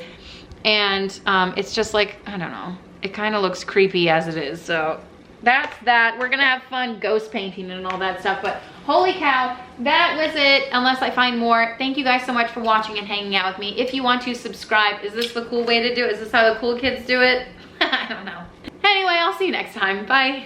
And it's just like, I don't know, it kind of looks creepy as it is. So that's that. We're gonna have fun ghost painting and all that stuff, but holy cow, that was it, unless I find more. Thank you guys so much for watching and hanging out with me. If you want to subscribe, is this the cool way to do it? Is this how the cool kids do it? I don't know. Anyway, I'll see you next time. Bye.